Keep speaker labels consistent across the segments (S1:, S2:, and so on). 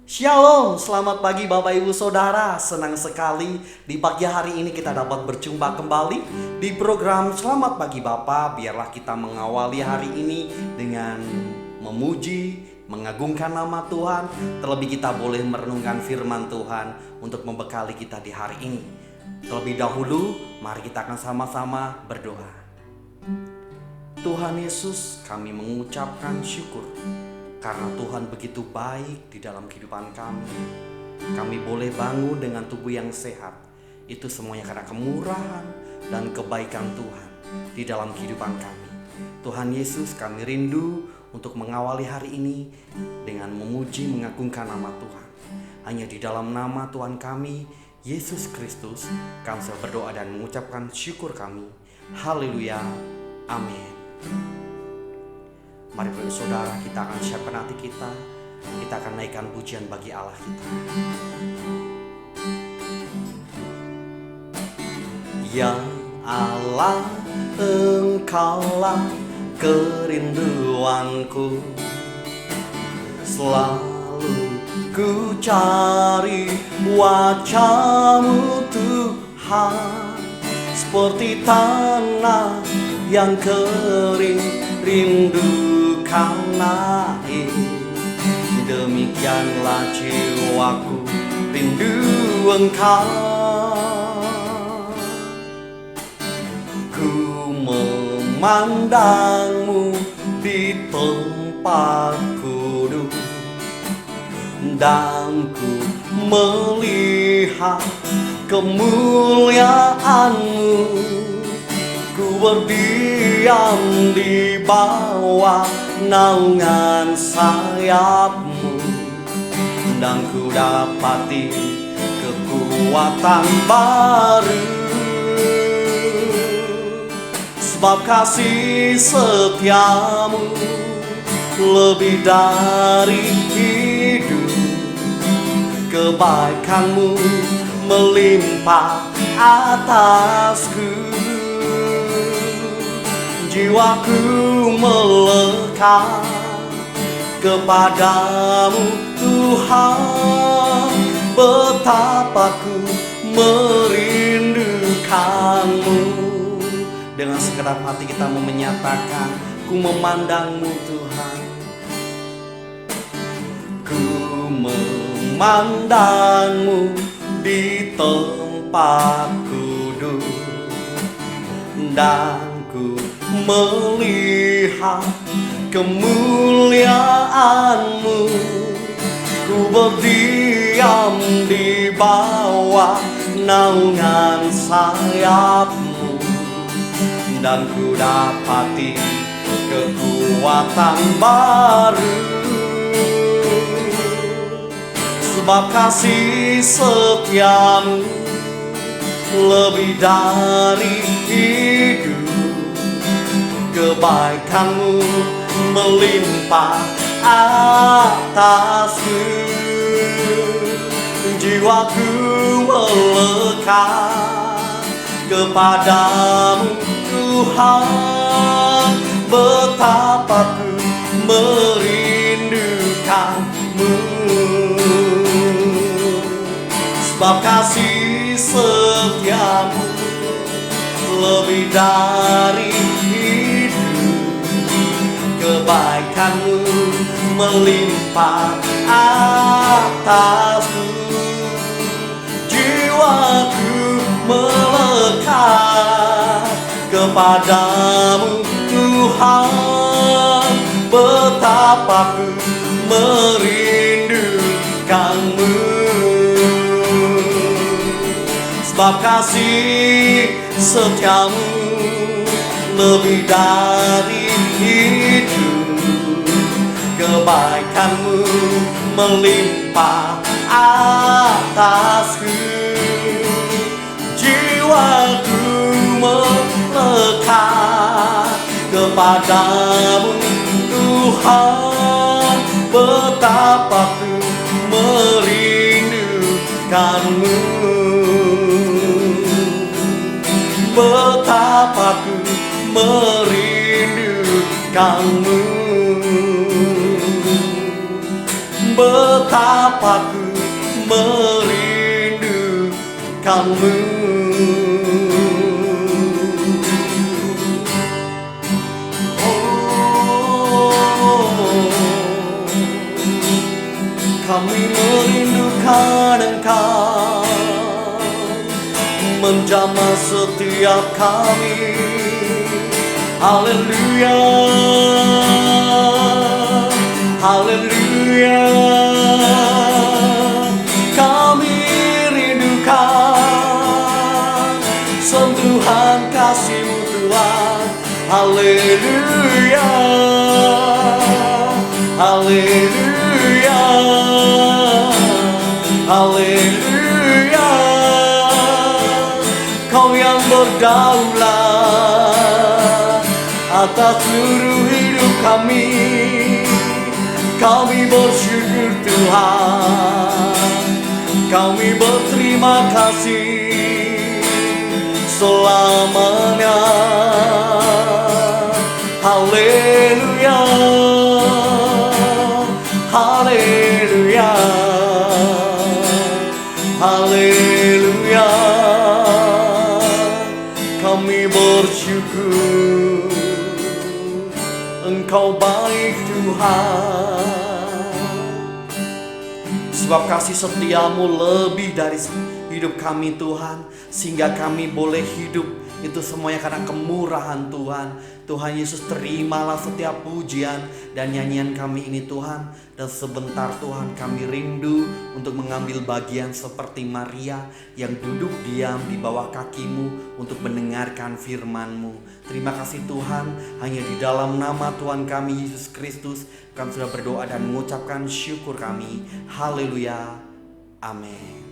S1: Shalom, selamat pagi Bapak Ibu Saudara. Senang sekali di pagi hari ini kita dapat berjumpa kembali di program Selamat Pagi Bapak. Biarlah kita mengawali hari ini dengan memuji, mengagungkan nama Tuhan. Terlebih kita boleh merenungkan firman Tuhan untuk membekali kita di hari ini. Terlebih dahulu, mari kita akan sama-sama berdoa. Tuhan Yesus, kami mengucapkan syukur karena Tuhan begitu baik di dalam kehidupan kami. Kami boleh bangun dengan tubuh yang sehat. Itu semuanya karena kemurahan dan kebaikan Tuhan di dalam kehidupan kami. Tuhan Yesus, kami rindu untuk mengawali hari ini dengan memuji, mengagungkan nama Tuhan. Hanya di dalam nama Tuhan kami, Yesus Kristus, kami berdoa dan mengucapkan syukur kami. Haleluya. Amin. Mari Bapak Saudara, kita akan siapkan hati kita. Kita akan naikkan pujian bagi Allah kita. Ya Allah, Engkaulah kerinduanku. Selalu ku cari wajah-Mu Tuhan, seperti tanah yang kering rindu karena demikianlah jiwaku rindu Engkau. Ku memandang-Mu di tempat kudus, dan ku melihat kemuliaan-Mu. Ku berdiam di bawah naungan sayap-Mu, dan ku dapati kekuatan baru. Sebab kasih setia-Mu lebih dari hidup, kebaikan-Mu melimpah atasku. Jiwaku melekat kepadamu Tuhan, betapa ku merindukan-Mu. Dengan segenap hati kita mau menyatakan, ku memandang-Mu Tuhan. Ku memandang-Mu di tempat kudus, dan ku melihat kemuliaan-Mu. Ku berdiam di bawah naungan sayap-Mu, dan ku dapati kekuatan baru. Sebab kasih setia-Mu lebih dari hidup, kebaikan-Mu melimpah atasku. Jiwaku melekat kepadamu Tuhan, betapa ku merindukan-Mu. Sebab kasih setia-Mu lebih dari hidup, kebaikan-Mu melimpah atasku. Jiwaku melekat kepadamu Tuhan, betapa ku merindukan-Mu. Sebab kasih setia-Mu lebih dari hidup, kebaikan-Mu melimpah atasku. Jiwaku melekat kepadamu Tuhan, betapa ku merindukan-Mu. Betapa ku merindukan-Mu. betapa ku merindukanmu. Kami merindukan Engkau, menjamah setiap kami. Haleluya, haleluya. Kami rindukan sentuhan kasih-Mu Tuhan. Haleluya, haleluya, haleluya. Kau yang berdaulat atas seluruh hidup kami. Kami bersyukur Tuhan, kami berterima kasih selamanya. Haleluya, haleluya, haleluya. Kami bersyukur, Engkau baik Tuhan. Sebab kasih setiamu lebih dari hidup kami Tuhan, sehingga kami boleh hidup itu semuanya karena kemurahan Tuhan. Tuhan Yesus, terimalah setiap pujian dan nyanyian kami ini Tuhan. Dan sebentar Tuhan, kami rindu untuk mengambil bagian seperti Maria yang duduk diam di bawah kaki-Mu untuk mendengarkan firman-Mu. Terima kasih Tuhan, hanya di dalam nama Tuhan kami Yesus Kristus kami sudah berdoa dan mengucapkan syukur kami. Haleluya, amin.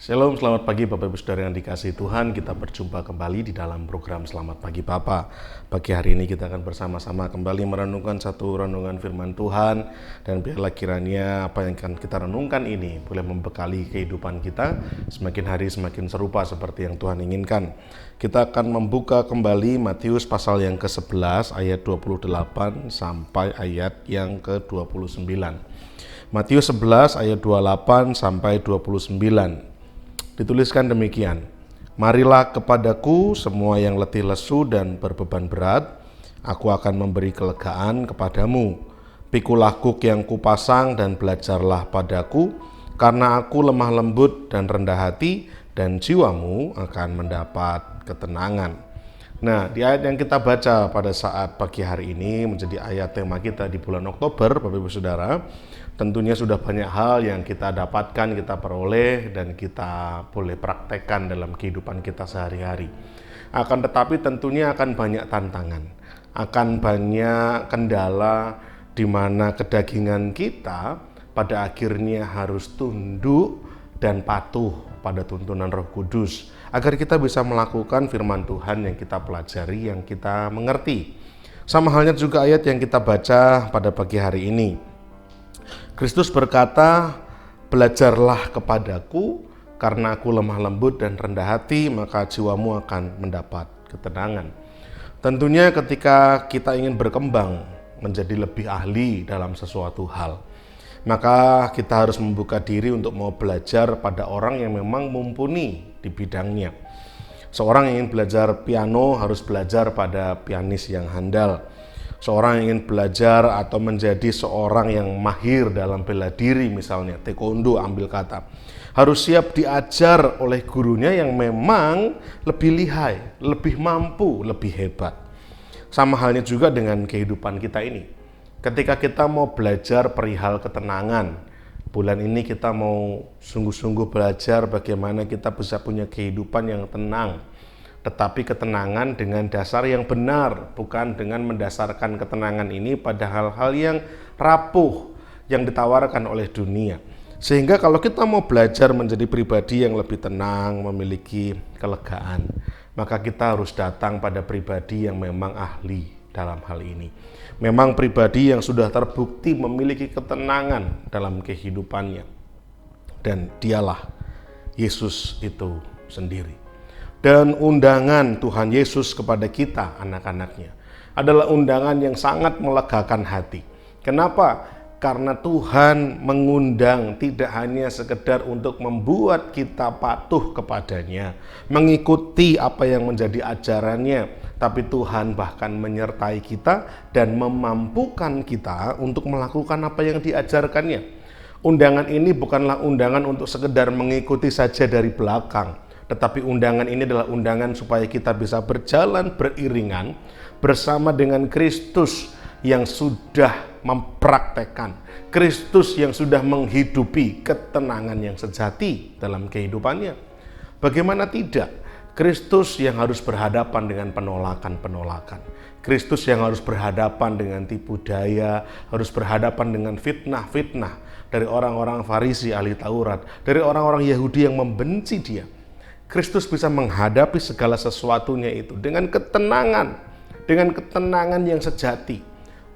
S2: Shalom, selamat pagi Bapak Ibu Saudara yang dikasihi Tuhan. Kita berjumpa kembali di dalam program Selamat Pagi Bapa. Pagi hari ini kita akan bersama-sama kembali merenungkan satu renungan firman Tuhan. Dan biarlah kiranya apa yang akan kita renungkan ini boleh membekali kehidupan kita semakin hari semakin serupa seperti yang Tuhan inginkan. Kita akan membuka kembali Matius pasal yang ke-11 ayat 28 sampai ayat yang ke-29. Matius 11 ayat 28 sampai 29. Dituliskan demikian, marilah kepadaku semua yang letih lesu dan berbeban berat, aku akan memberi kelegaan kepadamu. Pikulah kuk yang kupasang dan belajarlah padaku, karena aku lemah lembut dan rendah hati, dan jiwamu akan mendapat ketenangan. Nah, di ayat yang kita baca pada saat pagi hari ini menjadi ayat tema kita di bulan Oktober, Bapak Ibu Saudara. Tentunya sudah banyak hal yang kita dapatkan, kita peroleh, dan kita boleh praktekkan dalam kehidupan kita sehari-hari. Akan tetapi tentunya akan banyak tantangan, akan banyak kendala di mana kedagingan kita pada akhirnya harus tunduk dan patuh pada tuntunan Roh Kudus, agar kita bisa melakukan firman Tuhan yang kita pelajari, yang kita mengerti. Sama halnya juga ayat yang kita baca pada pagi hari ini. Kristus berkata, belajarlah kepadaku, karena aku lemah lembut dan rendah hati, maka jiwamu akan mendapat ketenangan. Tentunya ketika kita ingin berkembang menjadi lebih ahli dalam sesuatu hal, maka kita harus membuka diri untuk mau belajar pada orang yang memang mumpuni di bidangnya. Seorang yang ingin belajar piano harus belajar pada pianis yang handal. Seorang yang ingin belajar atau menjadi seorang yang mahir dalam bela diri, misalnya taekwondo ambil kata, harus siap diajar oleh gurunya yang memang lebih lihai, lebih mampu, lebih hebat. Sama halnya juga dengan kehidupan kita ini. Ketika kita mau belajar perihal ketenangan, bulan ini kita mau sungguh-sungguh belajar bagaimana kita bisa punya kehidupan yang tenang. Tetapi ketenangan dengan dasar yang benar, bukan dengan mendasarkan ketenangan ini pada hal-hal yang rapuh yang ditawarkan oleh dunia. Sehingga kalau kita mau belajar menjadi pribadi yang lebih tenang, memiliki kelegaan, maka kita harus datang pada pribadi yang memang ahli dalam hal ini. Memang pribadi yang sudah terbukti memiliki ketenangan dalam kehidupannya. Dan dialah Yesus itu sendiri. Dan undangan Tuhan Yesus kepada kita, anak-anaknya, adalah undangan yang sangat melegakan hati. Kenapa? Karena Tuhan mengundang tidak hanya sekedar untuk membuat kita patuh kepadanya, mengikuti apa yang menjadi ajarannya, tapi Tuhan bahkan menyertai kita dan memampukan kita untuk melakukan apa yang diajarkannya. Undangan ini bukanlah undangan untuk sekedar mengikuti saja dari belakang, tetapi undangan ini adalah undangan supaya kita bisa berjalan beriringan bersama dengan Kristus yang sudah mempraktekkan, Kristus yang sudah menghidupi ketenangan yang sejati dalam kehidupannya. Bagaimana tidak? Kristus yang harus berhadapan dengan penolakan-penolakan, Kristus yang harus berhadapan dengan tipu daya, harus berhadapan dengan fitnah-fitnah dari orang-orang Farisi ahli Taurat, dari orang-orang Yahudi yang membenci dia. Kristus bisa menghadapi segala sesuatunya itu dengan ketenangan yang sejati.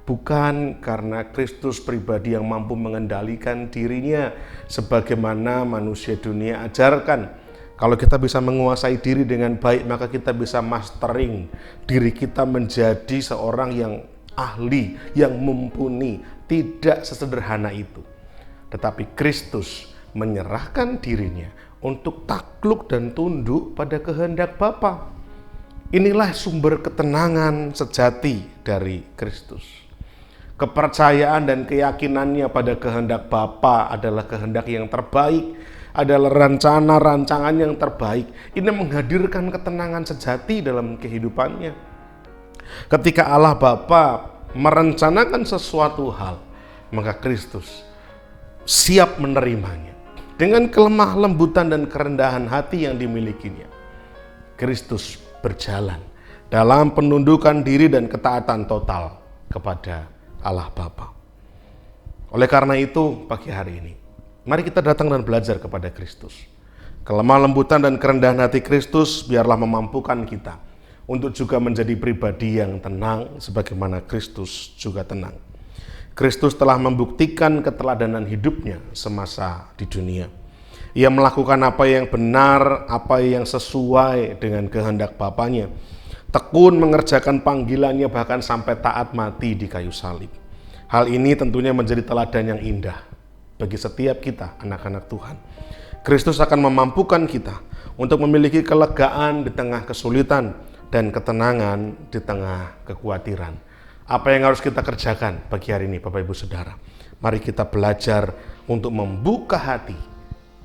S2: Bukan karena Kristus pribadi yang mampu mengendalikan dirinya sebagaimana manusia dunia ajarkan. Kalau kita bisa menguasai diri dengan baik, maka kita bisa mastering diri kita menjadi seorang yang ahli, yang mumpuni. Tidak sesederhana itu. Tetapi Kristus menyerahkan dirinya untuk takluk dan tunduk pada kehendak Bapa. Inilah sumber ketenangan sejati dari Kristus. Kepercayaan dan keyakinannya pada kehendak Bapa adalah kehendak yang terbaik, adalah rancangan yang terbaik. Ini menghadirkan ketenangan sejati dalam kehidupannya. Ketika Allah Bapa merencanakan sesuatu hal, maka Kristus siap menerimanya. Dengan kelemah lembutan dan kerendahan hati yang dimilikinya, Kristus berjalan dalam penundukan diri dan ketaatan total kepada Allah Bapa. Oleh karena itu, pagi hari ini, mari kita datang dan belajar kepada Kristus. Kelemah lembutan dan kerendahan hati Kristus biarlah memampukan kita untuk juga menjadi pribadi yang tenang sebagaimana Kristus juga tenang. Kristus telah membuktikan keteladanan hidupnya semasa di dunia. Ia melakukan apa yang benar, apa yang sesuai dengan kehendak Bapanya. Tekun mengerjakan panggilannya bahkan sampai taat mati di kayu salib. Hal ini tentunya menjadi teladan yang indah bagi setiap kita, anak-anak Tuhan. Kristus akan memampukan kita untuk memiliki kelegaan di tengah kesulitan dan ketenangan di tengah kekhawatiran. Apa yang harus kita kerjakan pagi hari ini, Bapak Ibu Saudara? Mari kita belajar untuk membuka hati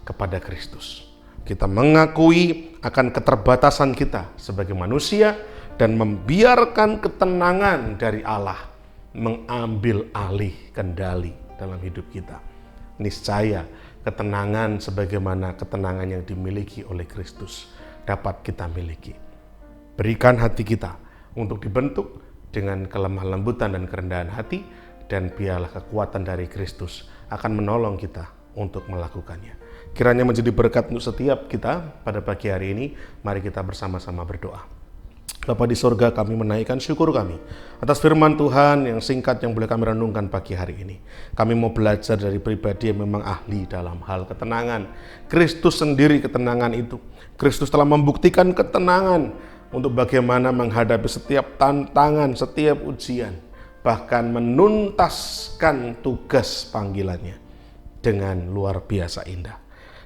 S2: kepada Kristus. Kita mengakui akan keterbatasan kita sebagai manusia dan membiarkan ketenangan dari Allah mengambil alih kendali dalam hidup kita. Niscaya ketenangan sebagaimana ketenangan yang dimiliki oleh Kristus dapat kita miliki. Berikan hati kita untuk dibentuk dengan kelemah lembutan dan kerendahan hati, dan biarlah kekuatan dari Kristus akan menolong kita untuk melakukannya. Kiranya menjadi berkat untuk setiap kita pada pagi hari ini. Mari kita bersama-sama berdoa. Bapa di sorga, kami menaikkan syukur kami atas firman Tuhan yang singkat yang boleh kami renungkan pagi hari ini. Kami mau belajar dari pribadi yang memang ahli dalam hal ketenangan. Kristus sendiri ketenangan itu. Kristus telah membuktikan ketenangan untuk bagaimana menghadapi setiap tantangan, setiap ujian, bahkan menuntaskan tugas panggilannya dengan luar biasa indah.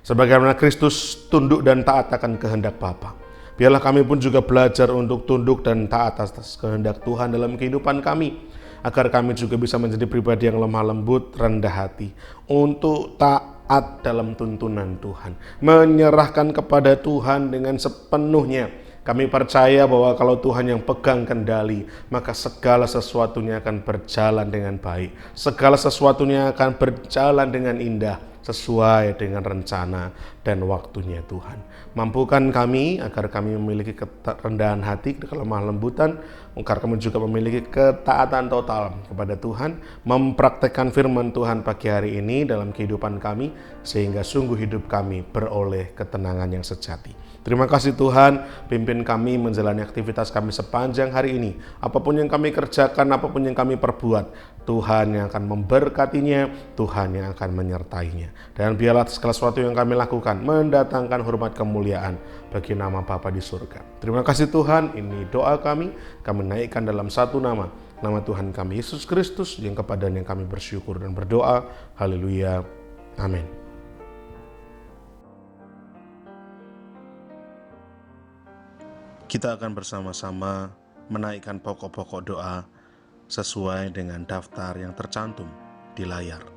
S2: Sebagaimana Kristus tunduk dan taat akan kehendak Bapa, biarlah kami pun juga belajar untuk tunduk dan taat atas kehendak Tuhan dalam kehidupan kami, agar kami juga bisa menjadi pribadi yang lemah lembut, rendah hati, untuk taat dalam tuntunan Tuhan, menyerahkan kepada Tuhan dengan sepenuhnya. Kami percaya bahwa kalau Tuhan yang pegang kendali, maka segala sesuatunya akan berjalan dengan baik. Segala sesuatunya akan berjalan dengan indah, sesuai dengan rencana dan waktunya Tuhan. Mampukan kami agar kami memiliki kerendahan hati, kelemah lembutan, agar kami juga memiliki ketaatan total kepada Tuhan, mempraktekkan firman Tuhan pagi hari ini dalam kehidupan kami, sehingga sungguh hidup kami beroleh ketenangan yang sejati. Terima kasih Tuhan, pimpin kami menjalani aktivitas kami sepanjang hari ini. Apapun yang kami kerjakan, apapun yang kami perbuat, Tuhan yang akan memberkatinya, Tuhan yang akan menyertainya. Dan biarlah segala sesuatu yang kami lakukan mendatangkan hormat kemuliaan bagi nama Bapa di surga. Terima kasih Tuhan, ini doa kami naikkan dalam satu nama nama Tuhan kami Yesus Kristus yang kepadanya kami bersyukur dan berdoa. Haleluya. Amin. Kita akan bersama-sama menaikkan pokok-pokok doa sesuai dengan daftar yang tercantum di layar.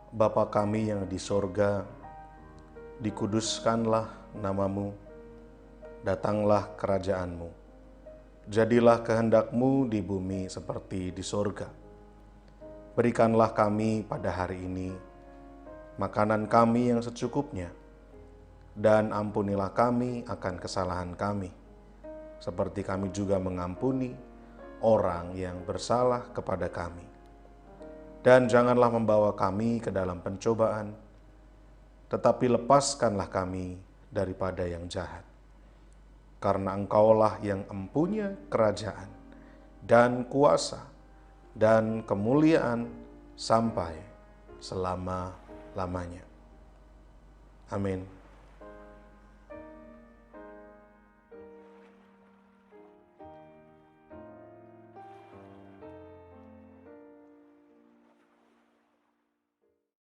S2: Bapa kami yang di sorga, dikuduskanlah namamu, datanglah kerajaanmu. Jadilah kehendak-Mu di bumi seperti di sorga. Berikanlah kami pada hari ini makanan kami yang secukupnya, dan ampunilah kami akan kesalahan kami, seperti kami juga mengampuni orang yang bersalah kepada kami. Dan janganlah membawa kami ke dalam pencobaan, tetapi lepaskanlah kami daripada yang jahat. Karena Engkaulah yang empunya kerajaan dan kuasa dan kemuliaan sampai selama-lamanya. Amin.